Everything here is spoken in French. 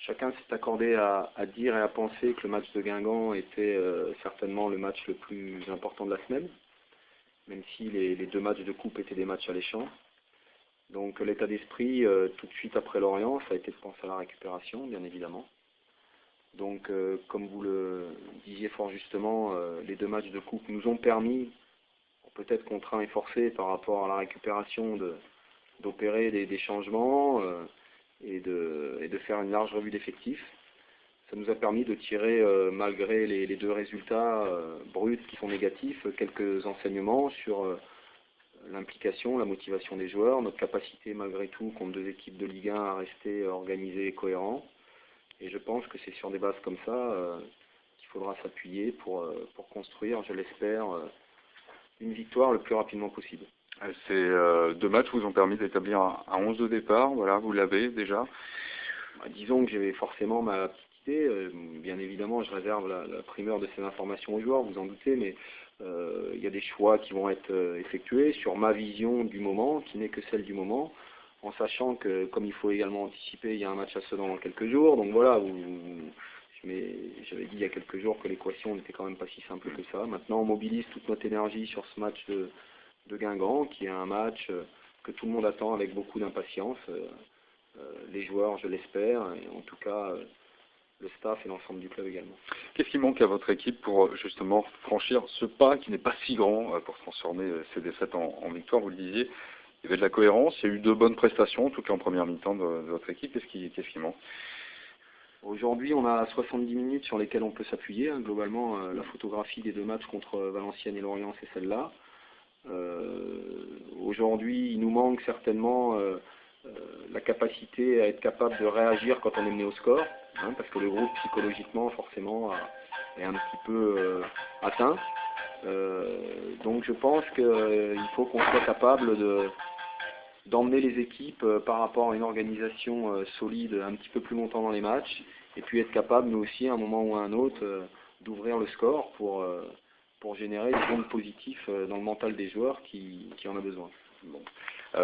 Chacun s'est accordé à dire et à penser que le match de Guingamp était certainement le match le plus important de la semaine, même si les deux matchs de coupe étaient des matchs alléchants. Donc l'état d'esprit, tout de suite après Lorient, ça a été de penser à la récupération, bien évidemment. Donc comme vous le disiez fort justement, les deux matchs de coupe nous ont permis, peut-être contraints et forcés par rapport à la récupération, d'opérer des changements et de faire une large revue d'effectifs. Ça nous a permis de tirer, malgré les deux résultats bruts qui sont négatifs, quelques enseignements sur l'implication, la motivation des joueurs, notre capacité malgré tout contre deux équipes de Ligue 1 à rester organisés et cohérents. Et je pense que c'est sur des bases comme ça qu'il faudra s'appuyer pour construire, je l'espère, une victoire le plus rapidement possible. Ces deux matchs vous ont permis d'établir un 11 de départ, voilà, vous l'avez déjà. Disons que j'ai forcément ma petite idée, bien évidemment je réserve la primeur de ces informations aux joueurs, vous en doutez, mais il y a des choix qui vont être effectués sur ma vision du moment, qui n'est que celle du moment, en sachant que, comme il faut également anticiper, il y a un match à Sedan dans quelques jours, donc voilà, j'avais dit il y a quelques jours que l'équation n'était quand même pas si simple que ça. Maintenant on mobilise toute notre énergie sur ce match de Guingamp, qui est un match que tout le monde attend avec beaucoup d'impatience, les joueurs je l'espère, et en tout cas le staff et l'ensemble du club également. Qu'est-ce qui manque à votre équipe pour justement franchir ce pas qui n'est pas si grand pour transformer ces défaites en victoire? Vous le disiez, il y avait de la cohérence, il y a eu de bonnes prestations, en tout cas en première mi-temps de votre équipe. Qu'est-ce qui manque? Aujourd'hui, on a 70 minutes sur lesquelles on peut s'appuyer. Globalement, la photographie des deux matchs contre Valenciennes et Lorient, c'est celle-là. Aujourd'hui, il nous manque certainement la capacité à être capable de réagir quand on est mené au score, parce que le groupe psychologiquement forcément est un petit peu atteint. Donc je pense qu'il faut qu'on soit capable d'emmener les équipes par rapport à une organisation solide un petit peu plus longtemps dans les matchs, et puis être capable nous aussi à un moment ou à un autre d'ouvrir le score pour générer des ondes positifs dans le mental des joueurs qui en a besoin. Bon.